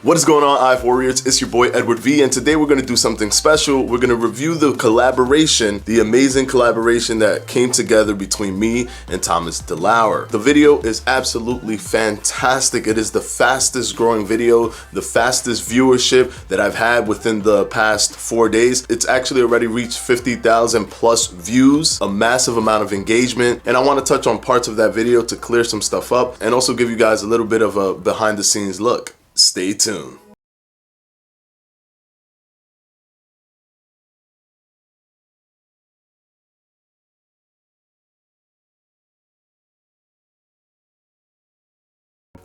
What is going on, IF Warriors? It's your boy Edward V, and today we're going to do something special. We're going to review the collaboration, the amazing collaboration that came together between me and Thomas Delauer. The video is absolutely fantastic. It is the fastest growing video, the fastest viewership that I've had within the past 4 days. It's actually already reached 50,000 plus views, a massive amount of engagement, and I want to touch on parts of that video to clear some stuff up and also give you guys a little bit of a behind the scenes look. Stay tuned.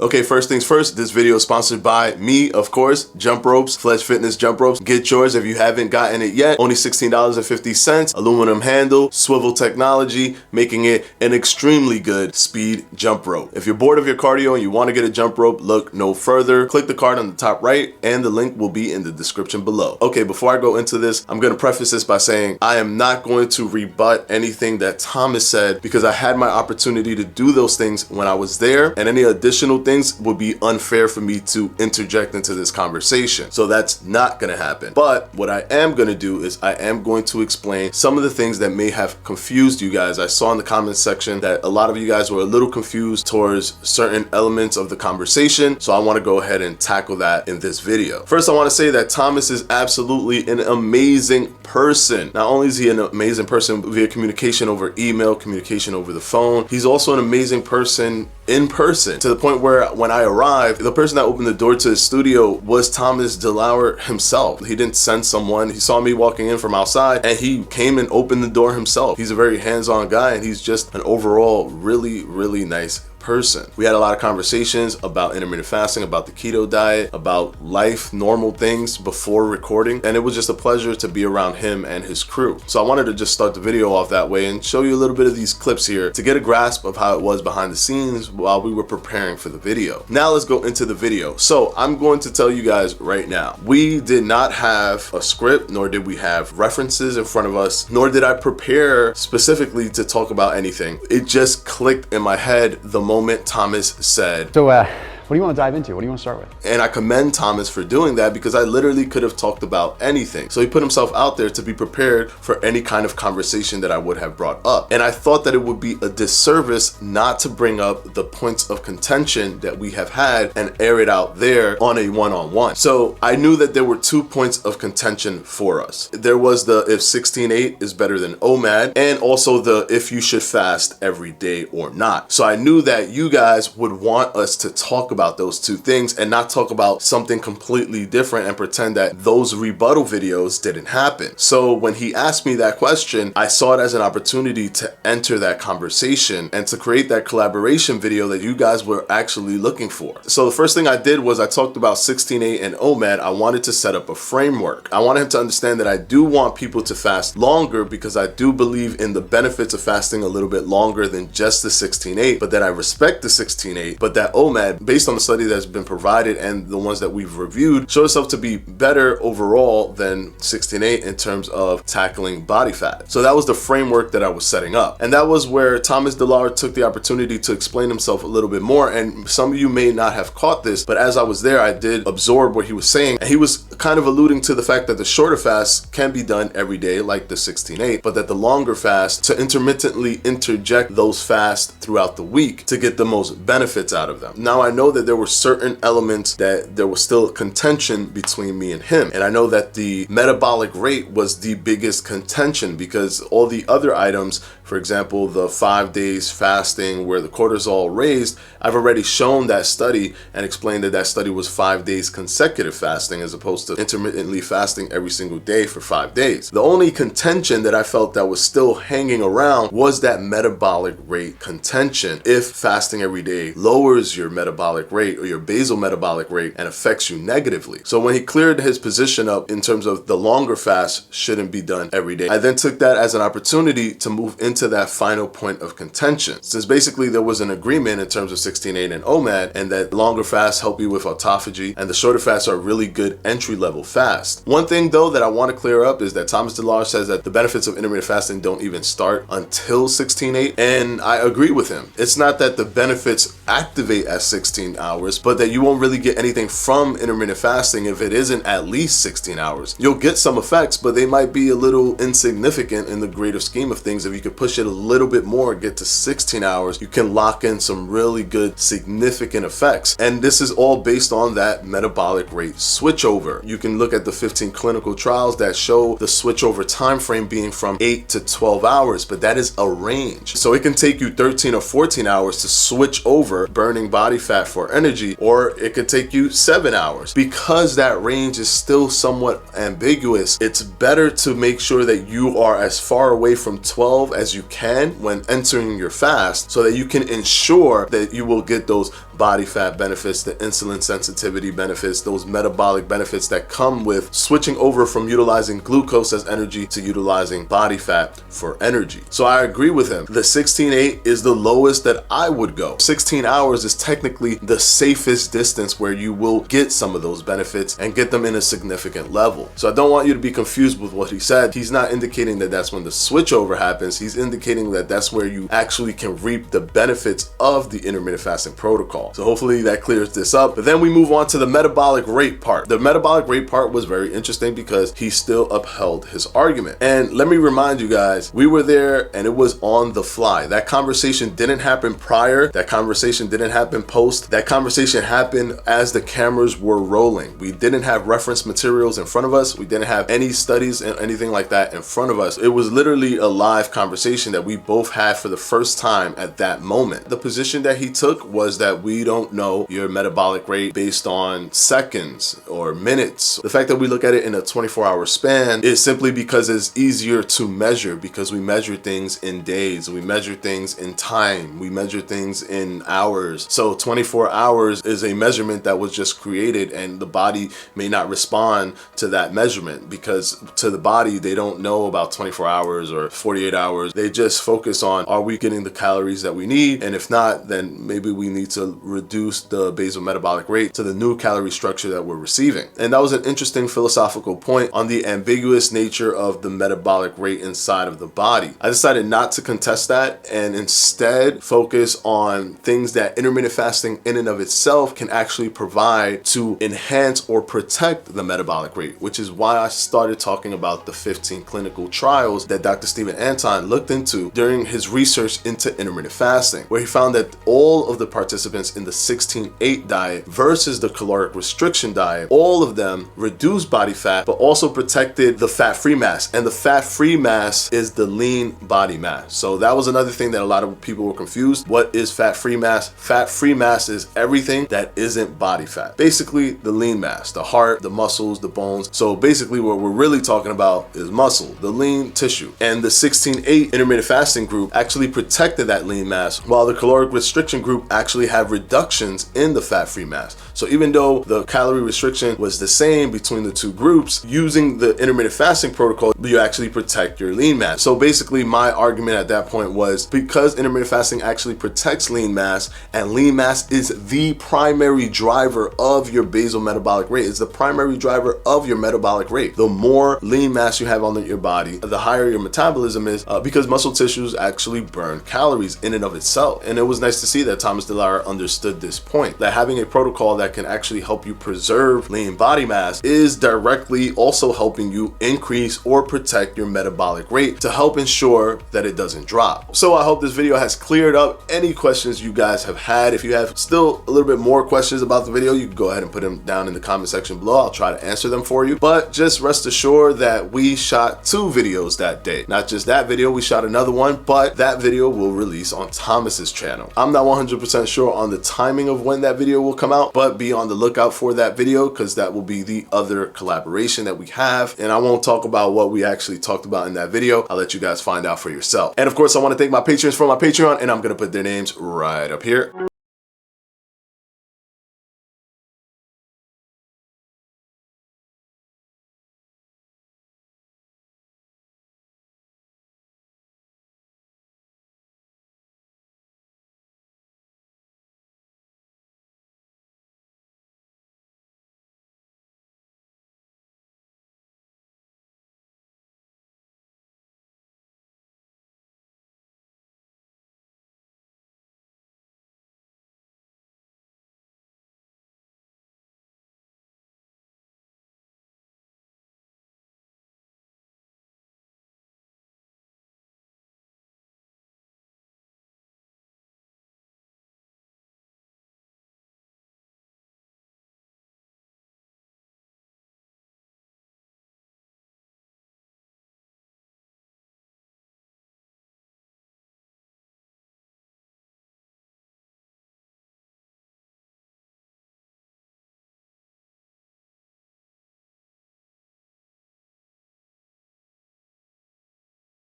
Okay, first things first, this video is sponsored by me, of course, Jump Ropes, Fledge Fitness Jump Ropes. Get yours if you haven't gotten it yet. Only $16.50, aluminum handle, swivel technology, making it an extremely good speed jump rope. If you're bored of your cardio and you want to get a jump rope, look no further. Click the card on the top right and the link will be in the description below. Okay, before I go into this, I'm going to preface this by saying I am not going to rebut anything that Thomas said because I had my opportunity to do those things when I was there, and any additional things would be unfair for me to interject into this conversation. So that's not gonna happen. But what I am gonna do is I am going to explain some of the things that may have confused you guys. I saw in the comments section that a lot of you guys were a little confused towards certain elements of the conversation. So I wanna go ahead and tackle that in this video. First, I wanna say that Thomas is absolutely an amazing person. Not only is he an amazing person via communication over email, communication over the phone, he's also an amazing person in person, to the point where when I arrived, the person that opened the door to his studio was Thomas Delauer himself. He didn't send someone. He saw me walking in from outside and he came and opened the door himself. He's a very hands-on guy and he's just an overall really, really nice person. We had a lot of conversations about intermittent fasting, about the keto diet, about life, normal things before recording, and it was just a pleasure to be around him and his crew. So I wanted to just start the video off that way and show you a little bit of these clips here to get a grasp of how it was behind the scenes while we were preparing for the video. Now let's go into the video. So I'm going to tell you guys right now, we did not have a script, nor did we have references in front of us, nor did I prepare specifically to talk about anything. It just clicked in my head the moment Thomas said, So what do you want to dive into? What do you want to start with? And I commend Thomas for doing that because I literally could have talked about anything. So he put himself out there to be prepared for any kind of conversation that I would have brought up. And I thought that it would be a disservice not to bring up the points of contention that we have had and air it out there on a one-on-one. So I knew that there were 2 points of contention for us. There was the if 16-8 is better than OMAD, and also the if you should fast every day or not. So I knew that you guys would want us to talk about those 2 things and not talk about something completely different and pretend that those rebuttal videos didn't happen. So when he asked me that question, I saw it as an opportunity to enter that conversation and to create that collaboration video that you guys were actually looking for. So the first thing I did was I talked about 16-8 and OMAD. I wanted to set up a framework. I wanted him to understand that I do want people to fast longer because I do believe in the benefits of fasting a little bit longer than just the 16-8, but that I respect the 16-8, but that OMAD, based on the study that's been provided and the ones that we've reviewed, show itself to be better overall than 16-8 in terms of tackling body fat. So that was the framework that I was setting up. And that was where Thomas Delauer took the opportunity to explain himself a little bit more. And some of you may not have caught this, but as I was there, I did absorb what he was saying. And he was kind of alluding to the fact that the shorter fast can be done every day, like the 16-8, but that the longer fast, to intermittently interject those fasts throughout the week to get the most benefits out of them. Now I know that there were certain elements that there was still contention between me and him. And I know that the metabolic rate was the biggest contention because all the other items, for example, the 5 days fasting where the cortisol raised, I've already shown that study and explained that that study was 5 days consecutive fasting as opposed to intermittently fasting every single day for 5 days. The only contention that I felt that was still hanging around was that metabolic rate contention. If fasting every day lowers your metabolic rate or your basal metabolic rate and affects you negatively. So when he cleared his position up in terms of the longer fast shouldn't be done every day, I then took that as an opportunity to move into into that final point of contention. Since basically there was an agreement in terms of 16-8 and OMAD, and that longer fasts help you with autophagy, and the shorter fasts are really good entry-level fast. One thing though that I want to clear up is that Thomas Delauer says that the benefits of intermittent fasting don't even start until 16-8, and I agree with him. It's not that the benefits activate at 16 hours, but that you won't really get anything from intermittent fasting if it isn't at least 16 hours. You'll get some effects, but they might be a little insignificant in the greater scheme of things. If you could push it a little bit more, get to 16 hours, you can lock in some really good significant effects. And this is all based on that metabolic rate switchover. You can look at the 15 clinical trials that show the switchover time frame being from 8 to 12 hours, but that is a range. So it can take you 13 or 14 hours to switch over burning body fat for energy, or it could take you 7 hours. Because that range is still somewhat ambiguous, it's better to make sure that you are as far away from 12 as you can when entering your fast, so that you can ensure that you will get those body fat benefits, the insulin sensitivity benefits, those metabolic benefits that come with switching over from utilizing glucose as energy to utilizing body fat for energy. So I agree with him. The 16-8 is the lowest that I would go. 16 hours is technically the safest distance where you will get some of those benefits and get them in a significant level. So I don't want you to be confused with what he said. He's not indicating that that's when the switchover happens. He's indicating that that's where you actually can reap the benefits of the intermittent fasting protocol. So hopefully that clears this up. But then we move on to the metabolic rate part. The metabolic rate part was very interesting because he still upheld his argument. And let me remind you guys, we were there and it was on the fly. That conversation didn't happen prior. That conversation didn't happen post. That conversation happened as the cameras were rolling. We didn't have reference materials in front of us. We didn't have any studies and anything like that in front of us. It was literally a live conversation that we both had for the first time at that moment. The position that he took was that we don't know your metabolic rate based on seconds or minutes. The fact that we look at it in a 24-hour span is simply because it's easier to measure, because we measure things in days, we measure things in time, we measure things in hours. So 24 hours is a measurement that was just created, and the body may not respond to that measurement because to the body, they don't know about 24 hours or 48 hours. They just focus on, are we getting the calories that we need? And if not, then maybe we need to reduce the basal metabolic rate to the new calorie structure that we're receiving. And that was an interesting philosophical point on the ambiguous nature of the metabolic rate inside of the body. I decided not to contest that and instead focus on things that intermittent fasting in and of itself can actually provide to enhance or protect the metabolic rate, which is why I started talking about the 15 clinical trials that Dr. Stephen Anton looked into during his research into intermittent fasting, where he found that all of the participants in the 16-8 diet versus the caloric restriction diet, all of them reduced body fat, but also protected the fat-free mass. And the fat-free mass is the lean body mass. So that was another thing that a lot of people were confused. What is fat-free mass? Fat-free mass is everything that isn't body fat. Basically, the lean mass, the heart, the muscles, the bones. So basically what we're really talking about is muscle, the lean tissue. And the 16-8 intermittent fasting group actually protected that lean mass, while the caloric restriction group actually had reductions in the fat-free mass. So even though the calorie restriction was the same between the two groups, using the intermittent fasting protocol, you actually protect your lean mass. So basically my argument at that point was, because intermittent fasting actually protects lean mass, and lean mass is the primary driver of your basal metabolic rate, it's the primary driver of your metabolic rate. The more lean mass you have on your body, the higher your metabolism is, because muscle tissues actually burn calories in and of itself. And it was nice to see that Thomas Delauer understood this point, that having a protocol that can actually help you preserve lean body mass is directly also helping you increase or protect your metabolic rate to help ensure that it doesn't drop. So I hope this video has cleared up any questions you guys have had. If you have still a little bit more questions about the video, you can go ahead and put them down in the comment section below. I'll try to answer them for you. But just rest assured that we shot 2 videos that day. Not just that video, we shot another one, but that video will release on Thomas's channel. I'm not 100% sure on the timing of when that video will come out, but be on the lookout for that video, because that will be the other collaboration that we have. And I won't talk about what we actually talked about in that video. I'll let you guys find out for yourself. And of course, I want to thank my patrons for my Patreon, and I'm going to put their names right up here.